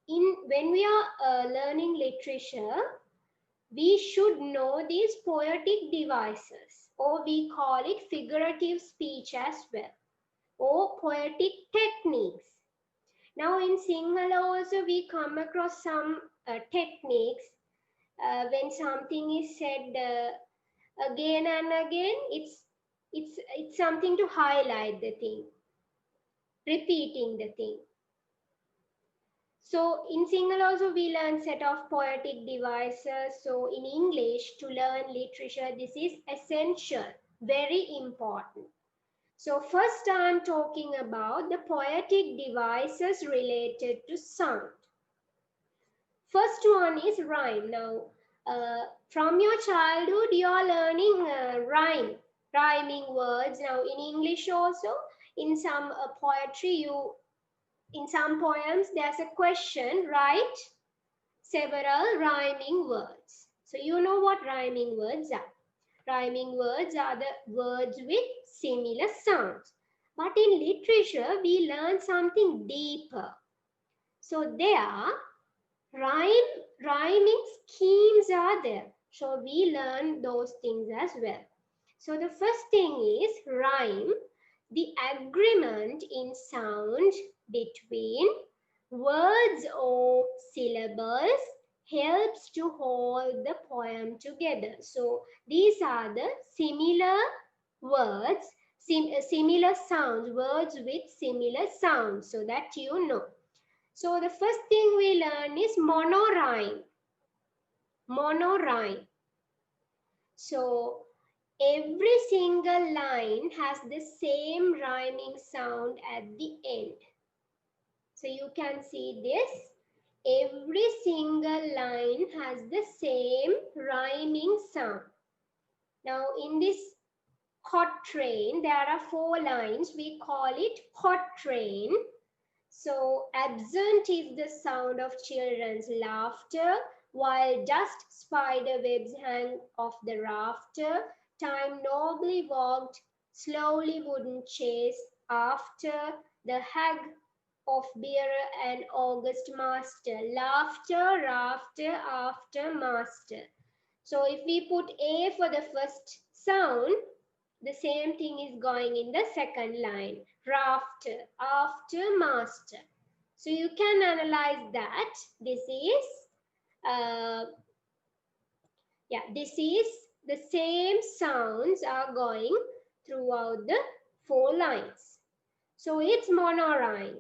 when we are learning literature, we should know these poetic devices, or we call it figurative speech as well, or poetic techniques. Now in Sinhala also we come across some techniques. When something is said again and again, it's something to highlight the thing, repeating the thing. So in Sinhala also we learn set of poetic devices. So in English, to learn literature, this is essential, very important. So first I'm talking about the poetic devices related to sound. First one is rhyme. Now, from your childhood, you are learning rhyming words. Now, in English also, in some poetry, in some poems, there's a question, write several rhyming words. So, you know what rhyming words are. Rhyming words are the words with similar sounds. But in literature, we learn something deeper. So, there rhyming schemes are there. So we learn those things as well. So the first thing is rhyme, the agreement in sound between words or syllables helps to hold the poem together. So these are the similar words, similar sounds, words with similar sounds, so that you know. So the first thing we learn is monorhyme. Monorhyme. So every single line has the same rhyming sound at the end. So you can see this. Every single line has the same rhyming sound. Now in this quatrain, there are 4 lines. We call it quatrain. So absent is the sound of children's laughter, while dust spider webs hang off the rafter. Time nobly walked, slowly wouldn't chase after the hag of bearer and august master. Laughter, rafter, after master. So if we put A for the first sound, the same thing is going in the second line. Rafter, after, master. So you can analyze that. This is, this is the same sounds are going throughout the 4 lines. So it's monorhyme.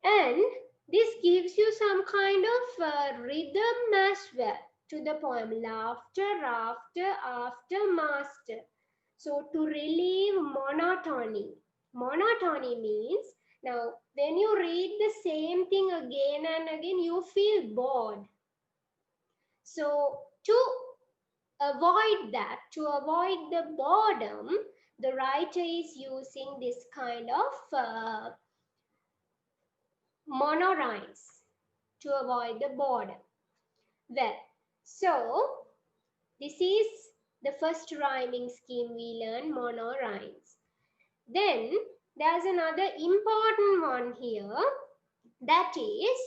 And this gives you some kind of rhythm as well to the poem. Laughter, rafter, after, master. So to relieve monotony. Monotony means, now when you read the same thing again and again, you feel bored. So to avoid that, to avoid the boredom, the writer is using this kind of monorhymes to avoid the boredom. Well, so this is the first rhyming scheme we learn, monorhymes. Then there's another important one here, that is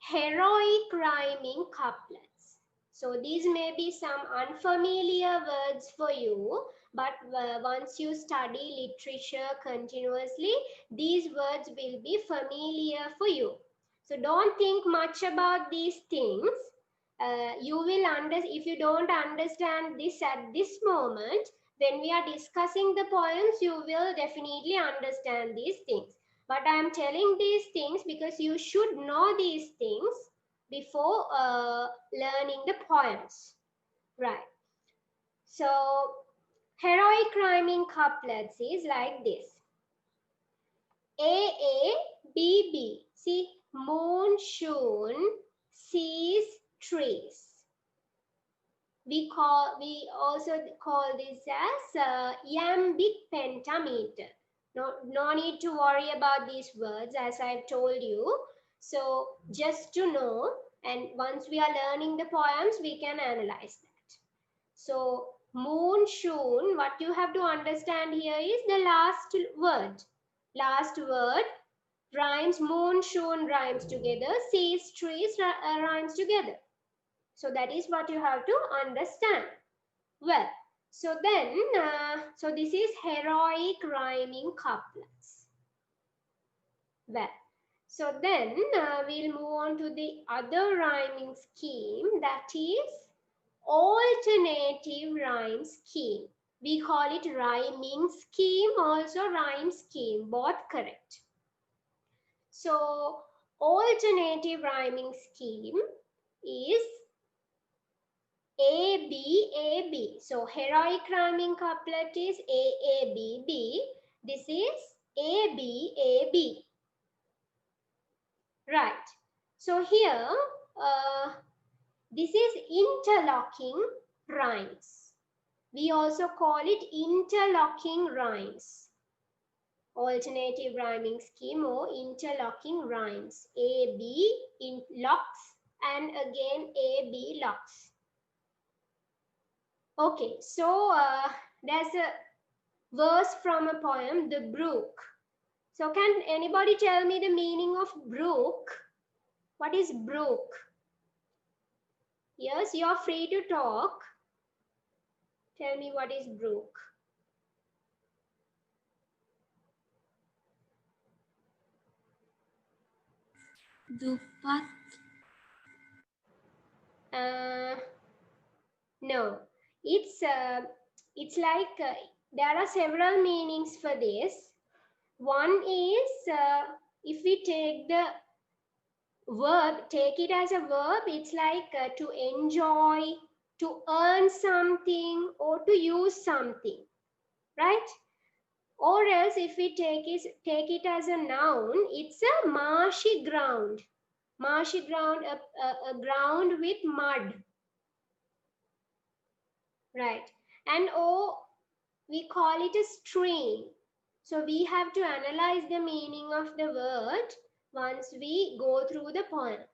heroic rhyming couplets. So these may be some unfamiliar words for you, but once you study literature continuously, these words will be familiar for you. So don't think much about these things. You will understand. If you don't understand this at this moment, when we are discussing the poems, you will definitely understand these things. But I am telling these things because you should know these things before learning the poems. Right. So, heroic rhyming couplets is like this. A, B, B. See, moon, shone, seas, trees. We also call this as iambic pentameter. No need to worry about these words, as I've told you. So just to know, and once we are learning the poems, we can analyze that. So moon, shone, what you have to understand here is the last word. Last word Rhymes, moon, shoon rhymes together, seas, trees rhymes together. So that is what you have to understand. Well, so then, so this is heroic rhyming couplets. Well, so then we'll move on to the other rhyming scheme, that is alternative rhyme scheme. We call it rhyming scheme, also rhyme scheme, both correct. So alternative rhyming scheme is A, B, A, B. So heroic rhyming couplet is A, B, B. This is A, B, A, B. Right. So here, this is interlocking rhymes. We also call it interlocking rhymes. Alternative rhyming scheme or interlocking rhymes. A, B in locks and again A, B locks. Okay, so there's a verse from a poem, The Brook. So can anybody tell me the meaning of brook? What is brook? Yes, you're free to talk. Tell me what is brook. Dupat. No, it's like there are several meanings for this. One is if we take the verb, take it as a verb, it's like to enjoy, to earn something, or to use something, right? Or else if we take it as a noun, it's a marshy ground. Marshy ground, a ground with mud, right? And or we call it a stream. So we have to analyze the meaning of the word once we go through the poem.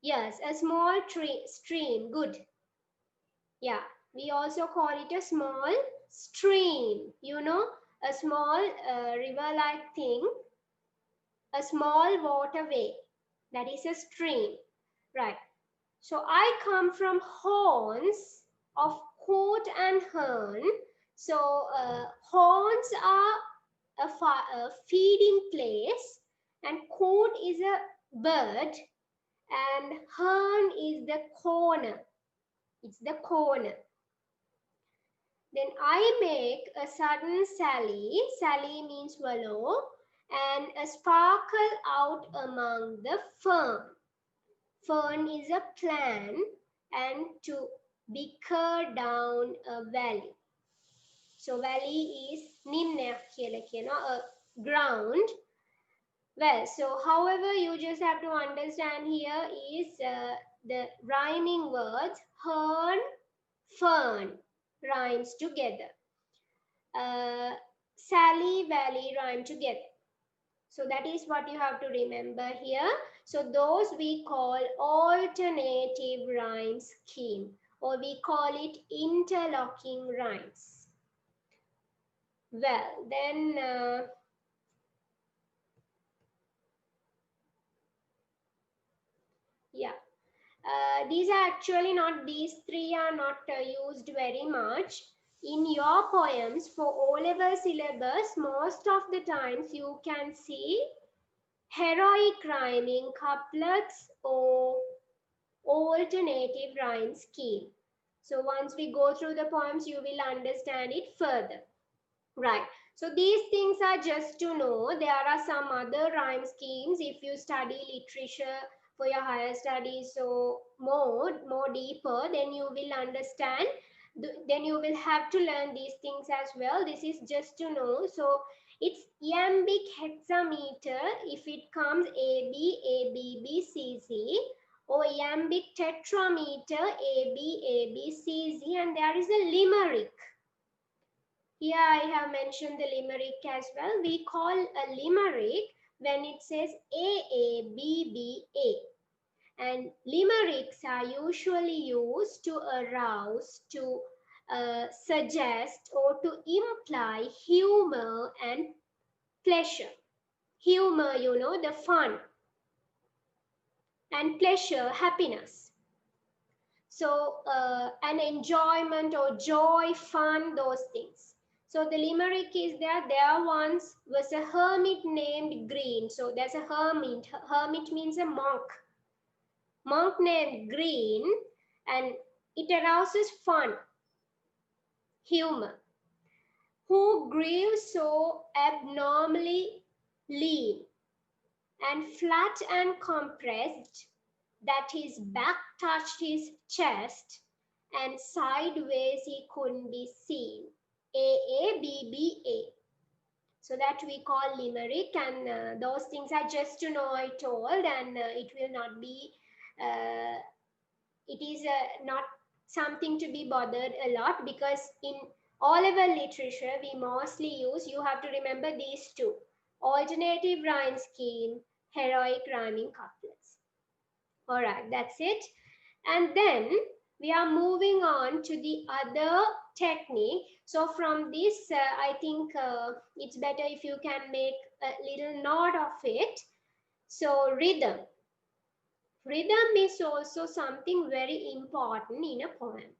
Yes, a small stream, good. Yeah, we also call it a small stream. You know, a small river-like thing, a small waterway. That is a stream, right? So I come from horns of coot and hern. So horns are a feeding place, and coot is a bird, and hern is the corner. It's the corner. Then I make a sudden sally. Sally means swallow, and a sparkle out among the fern. Fern is a plan, and to bicker down a valley. So valley is nimna a ground. Well, so however you just have to understand here is the rhyming words hern, fern rhymes together. Sally, valley rhyme together. So that is what you have to remember here. So those we call alternative rhyme scheme, or we call it interlocking rhymes. Well, then yeah. These are actually not, these three are not used very much. In your poems for O-level syllabus, most of the times you can see heroic rhyming couplets or alternative rhyme scheme. So once we go through the poems, you will understand it further. Right. So these things are just to know. There are some other rhyme schemes if you study literature for your higher studies, so more deeper, then you will understand. Then you will have to learn these things as well. This is just to know. So it's iambic hexameter if it comes A B B C C, or iambic tetrameter A B C Z, and there is a limerick. Here I have mentioned the limerick as well. We call a limerick when it says A, and limericks are usually used to arouse, to suggest, or to imply humor and pleasure. humor, you know, the fun, and pleasure, happiness. So an enjoyment or joy, fun, those things. So the limerick is that there once was a hermit named Green. So there's a hermit. Hermit means a monk. Monk named Green, and it arouses fun, humor, who grew so abnormally lean and flat and compressed that his back touched his chest and sideways he couldn't be seen. AABBA. So that we call limerick, and those things are just to know it all, and it will not be, it is not something to be bothered a lot, because in all our literature we mostly use, you have to remember these two: alternative rhyme scheme, heroic rhyming couplets. All right, that's it. And then we are moving on to the other technique. So from this, I think it's better if you can make a little note of it. So rhythm. Rhythm is also something very important in a poem.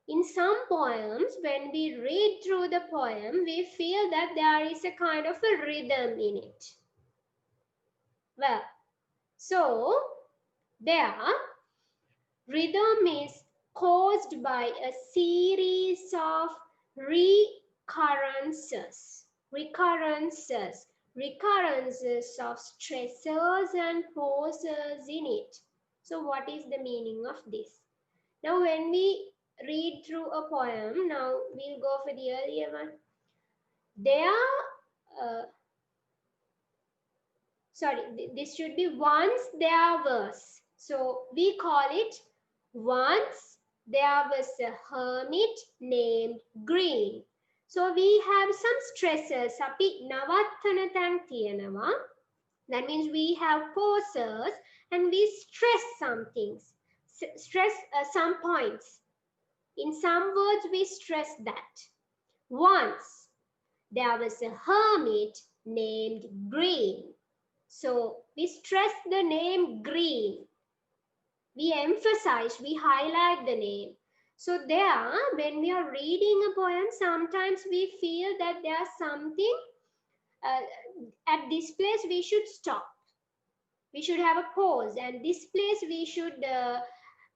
In some poems, when we read through the poem, we feel that there is a kind of a rhythm in it. Well, so there, rhythm is caused by a series of recurrences of stressors and pauses in it. So what is the meaning of this? Now when we read through a poem, now we'll go for the earlier one. This should be once there was. So we call it once there was a hermit named Green. So we have some stressors. Api navattana tang tiyanava. That means we have pauses and we stress some things. Stress some points. In some words we stress that. Once there was a hermit named Green. So we stress the name Green. We emphasize, we highlight the name. So there, when we are reading a poem, sometimes we feel that there's something, at this place we should stop. We should have a pause, and this place we should tell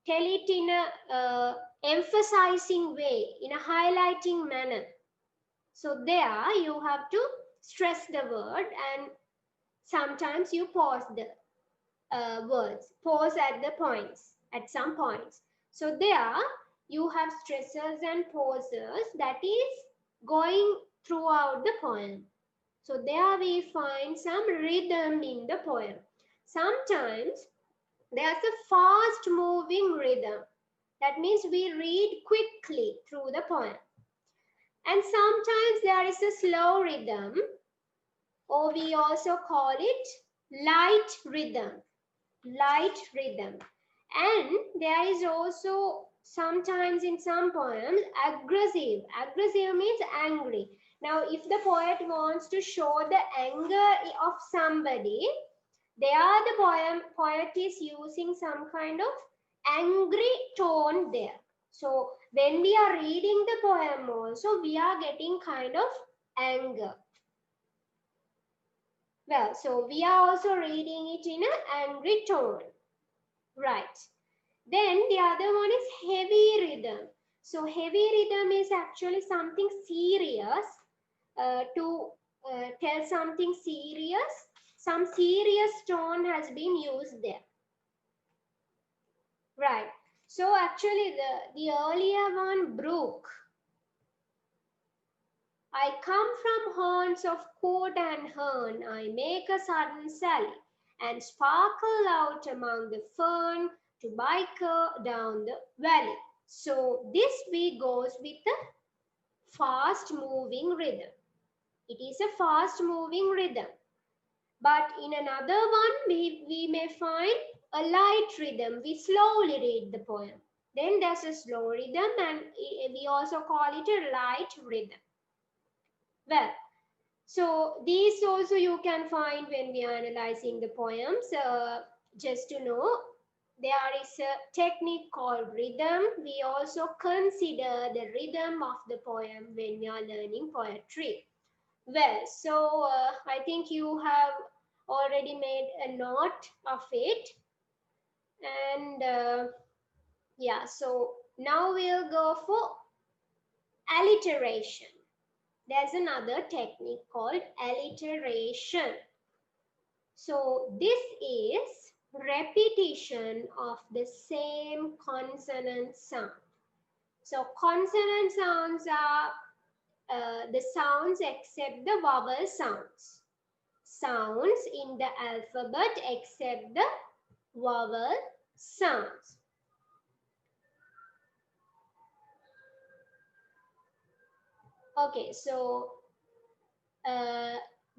it in a emphasizing way, in a highlighting manner. So there you have to stress the word, and sometimes you pause the words, pause at the points, at some points. So there you have stressors and pauses that is going throughout the poem. So there we find some rhythm in the poem. Sometimes there's a fast moving rhythm. That means we read quickly through the poem. And sometimes there is a slow rhythm, or we also call it light rhythm. Light rhythm. And there is also sometimes in some poems aggressive. Aggressive means angry. Now if the poet wants to show the anger of somebody, there the poet is using some kind of angry tone there. So when we are reading the poem also, we are getting kind of anger. Well, so we are also reading it in an angry tone. Right. Then the other one is heavy rhythm. So heavy rhythm is actually something serious, to tell something serious. Some serious tone has been used there. Right. So actually the earlier one, brook. I come from haunts of coot and hern. I make a sudden sally and sparkle out among the fern to biker down the valley. So this we goes with a fast moving rhythm. It is a fast moving rhythm. But in another one, we may find a light rhythm. We slowly read the poem. Then there's a slow rhythm, and we also call it a light rhythm. Well, So these also you can find when we are analyzing the poems. Just to know, there is a technique called rhythm. We also consider the rhythm of the poem when we are learning poetry. Well, so I think you have already made a note of it. And yeah, so now we'll go for alliteration. There's another technique called alliteration. So this is repetition of the same consonant sound. So consonant sounds are the sounds except the vowel sounds. Sounds in the alphabet except the vowel sounds. Okay, so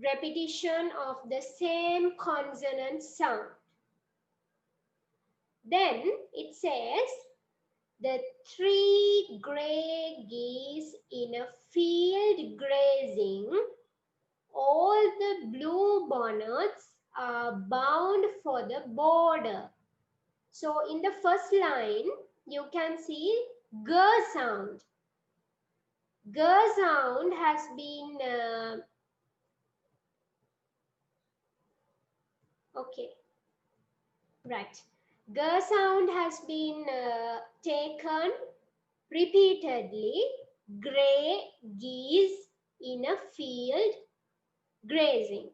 repetition of the same consonant sound. Then it says, the three grey geese in a field grazing, all the blue bonnets are bound for the border. So in the first line, you can see g sound. G sound has been, okay, right. G sound has been taken repeatedly. Grey geese in a field grazing.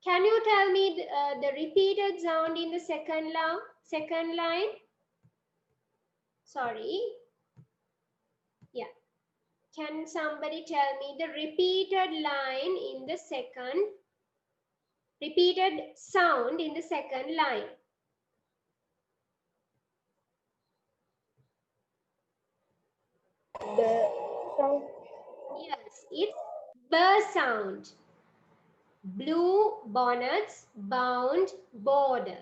Can you tell me the repeated sound in the second line? Sorry. Yeah. Can somebody tell me the repeated line in the repeated sound in the second line? The sound. Yes, it's B sound. Blue bonnets, bound, border.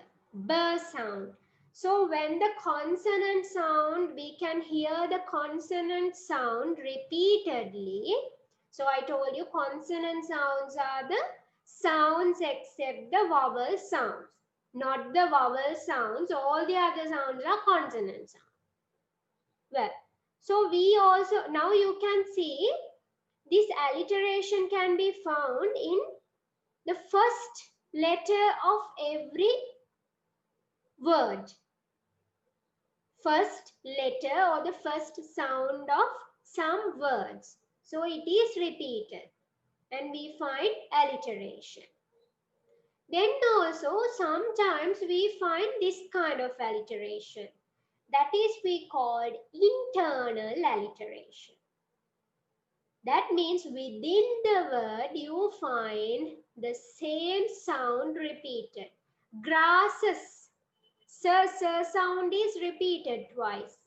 B sound. So when the consonant sound, we can hear the consonant sound repeatedly. So I told you consonant sounds are the sounds except the vowel sounds. Not the vowel sounds. All the other sounds are consonant sounds. Well, so we also, now you can see this alliteration can be found in the first letter of every word. First letter or the first sound of some words. So it is repeated and we find alliteration. Then also sometimes we find this kind of alliteration. That is we called internal alliteration. That means within the word you find the same sound repeated. Grasses. Sir sound is repeated twice.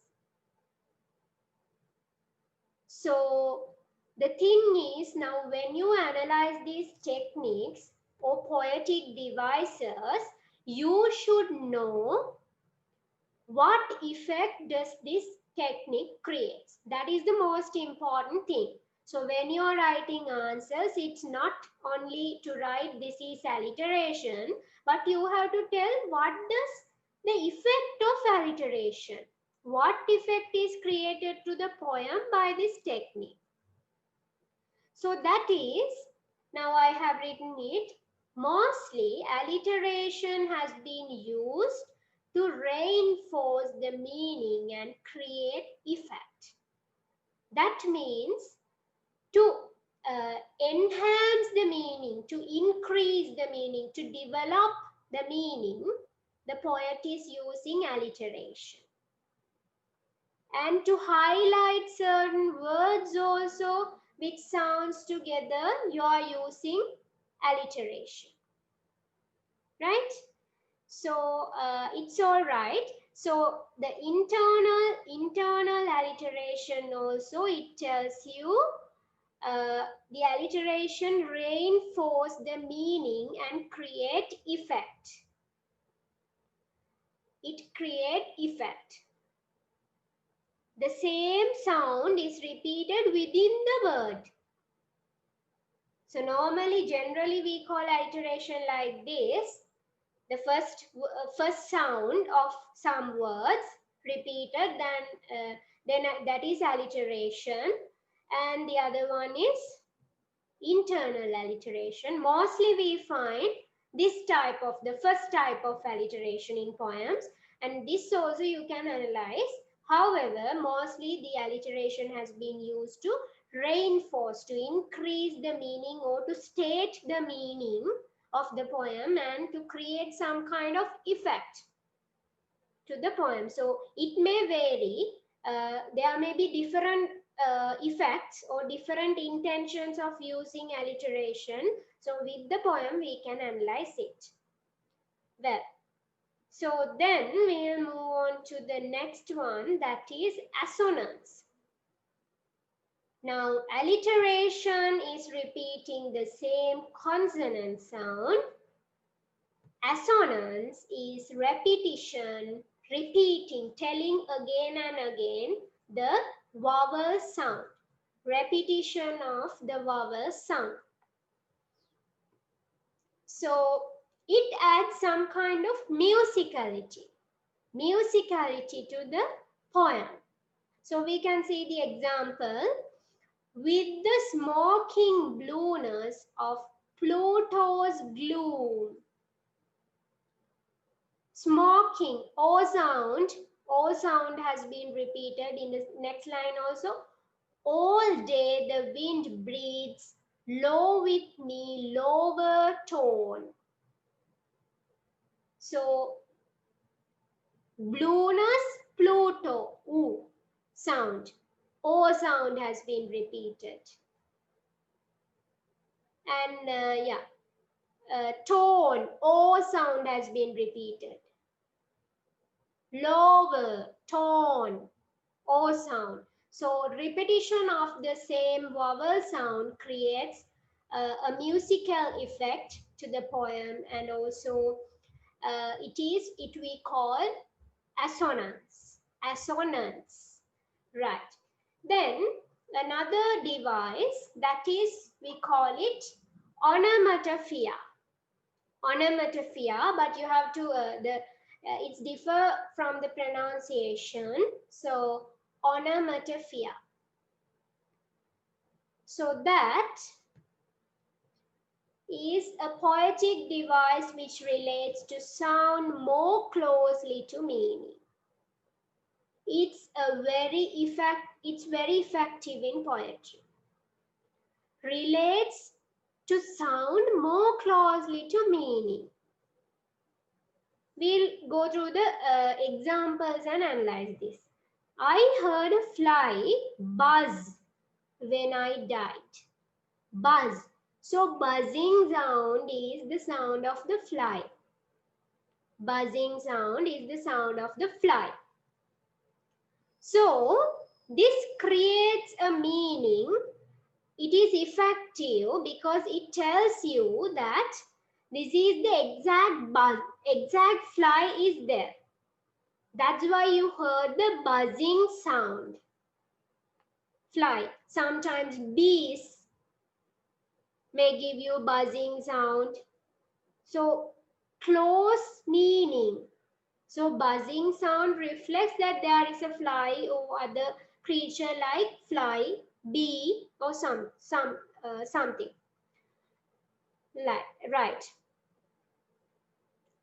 So the thing is, now when you analyze these techniques or poetic devices, you should know what effect does this technique create. That is the most important thing. So when you are writing answers, it's not only to write this is alliteration, but you have to tell what does the effect of alliteration. What effect is created to the poem by this technique. So that is, now I have written it, mostly alliteration has been used to reinforce the meaning and create effect. That means to enhance the meaning, to increase the meaning, to develop the meaning, the poet is using alliteration. And to highlight certain words also which sounds together, you are using alliteration. Right? So it's all right. So the internal alliteration also, it tells you the alliteration reinforce the meaning and create effect. It create effect. The same sound is repeated within the word. So normally, generally we call alliteration like this. The first sound of some words repeated, then that is alliteration, and the other one is internal alliteration. Mostly we find this type of the first type of alliteration in poems, and this also you can analyze. However, mostly the alliteration has been used to reinforce, to increase the meaning or to state the meaning of the poem and to create some kind of effect to the poem. So it may vary. There may be different effects or different intentions of using alliteration. So with the poem, we can analyze it. Well, so then we'll move on to the next one, that is assonance. Now, alliteration is repeating the same consonant sound. Assonance is repetition, repeating, telling again and again the vowel sound. Repetition of the vowel sound. So it adds some kind of musicality to the poem. So we can see the example. With the smoking blueness of Pluto's gloom. Smoking, O sound has been repeated in the next line also. All day the wind breathes, low with me, lower tone. So, blueness, Pluto, U sound. O sound has been repeated. And tone, O sound has been repeated. Lower, tone, O sound. So repetition of the same vowel sound creates a musical effect to the poem, and also it we call assonance. Assonance, right? Then another device, that is we call it onomatopoeia. Onomatopoeia, but you have to it's differ from the pronunciation. So onomatopoeia. So that is a poetic device which relates to sound more closely to meaning. It's very effective in poetry. Relates to sound more closely to meaning. We'll go through the examples and analyze this. I heard a fly buzz when I died. Buzz. So buzzing sound is the sound of the fly. Buzzing sound is the sound of the fly. So this creates a meaning. It is effective because it tells you that this is the exact buzz, exact fly is there. That's why you heard the buzzing sound. Fly. Sometimes bees may give you buzzing sound. So close meaning. So buzzing sound reflects that there is a fly or other creature like fly, bee, or something. Right.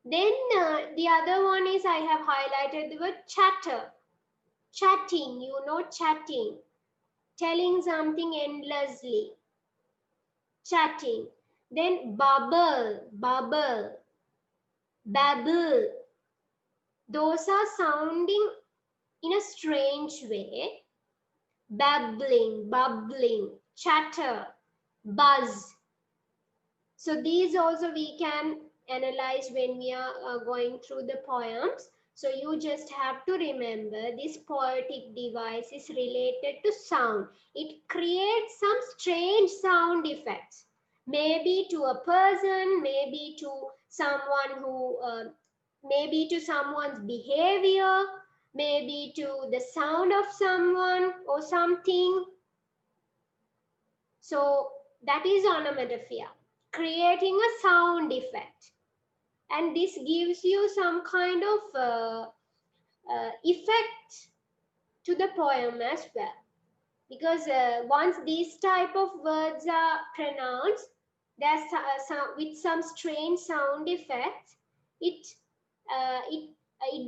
Then the other one is I have highlighted the word chatter. Chatting, chatting. Telling something endlessly. Chatting. Then bubble, babble. Those are sounding in a strange way. Babbling, bubbling, chatter, buzz. So these also we can analyze when we are going through the poems. So you just have to remember this poetic device is related to sound. It creates some strange sound effects. Maybe to a person, maybe to someone who, maybe to someone's behavior, maybe to the sound of someone or something. So That is onomatopoeia, creating a sound effect. And this gives you some kind of effect to the poem as well. Because once these type of words are pronounced, there's with some strange sound effects, it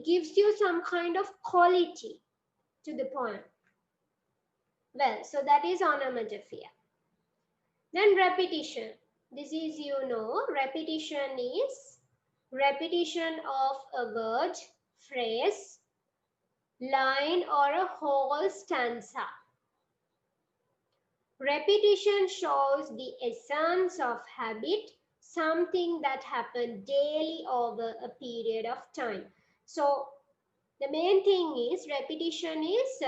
gives you some kind of quality to the poem. Well, so that is onomatopoeia. Then repetition. This is, repetition is repetition of a word, phrase, line, or a whole stanza. Repetition shows the essence of habit, something that happened daily over a period of time. So the main thing is repetition is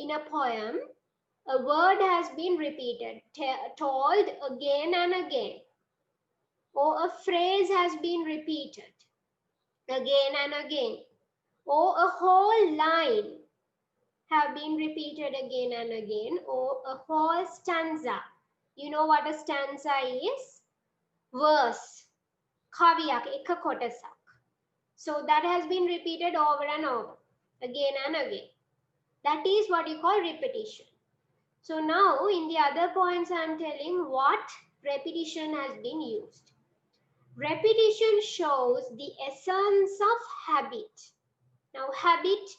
in a poem, a word has been repeated, told again and again, or a phrase has been repeated again and again, or a whole line have been repeated again and again, or a whole stanza. You know what a stanza is? Verse, kaviyak, ekka kotasak. So that has been repeated over and over, again and again. That is what you call repetition. So now in the other points I am telling what repetition has been used. Repetition shows the essence of habit. Now habit,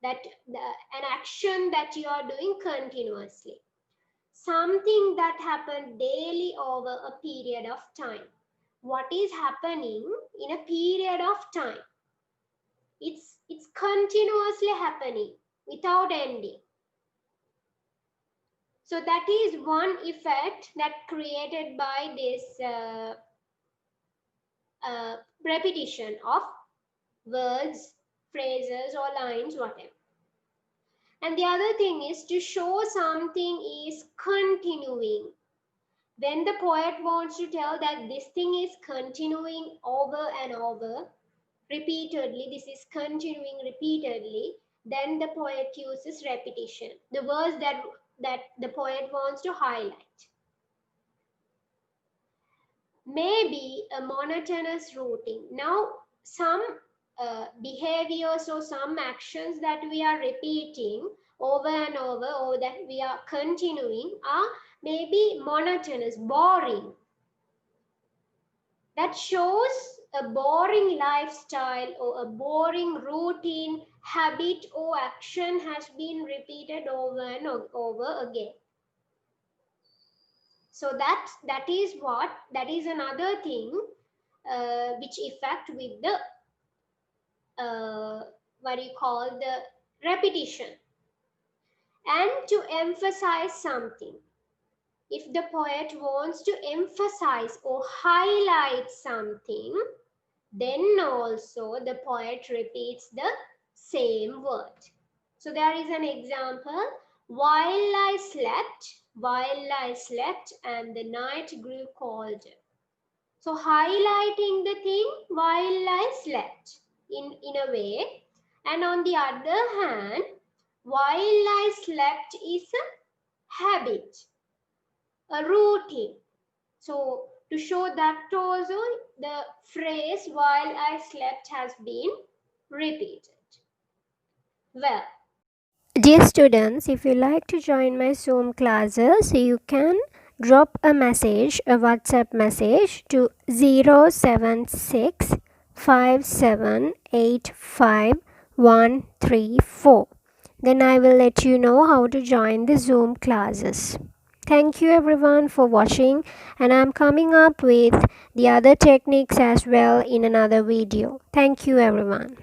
that an action that you are doing continuously. Something that happened daily over a period of time. What is happening in a period of time? It's continuously happening without ending. So that is one effect that created by this repetition of words, phrases, or lines, whatever. And the other thing is to show something is continuing. When the poet wants to tell that this thing is continuing over and over, repeatedly, this is continuing repeatedly, then the poet uses repetition, the words that the poet wants to highlight. Maybe a monotonous routine. Now, some behaviors or some actions that we are repeating over and over, or that we are continuing, are maybe monotonous, boring. That shows a boring lifestyle or a boring routine, habit, or action has been repeated over and over again. So that is another thing which effect with the what you call the repetition. And to emphasize something, if the poet wants to emphasize or highlight something, then also the poet repeats the same word. So there is an example: while I slept and the night grew colder. So highlighting the thing while I slept in a way, and on the other hand, while I slept is a habit, a routine. So to show that also, the phrase while I slept has been repeated. Well, dear students, if you like to join my Zoom classes, you can drop a message, a WhatsApp message to 076 5785 Then I will let you know how to join the Zoom classes. Thank you everyone for watching, and I'm coming up with the other techniques as well in another video. Thank you everyone.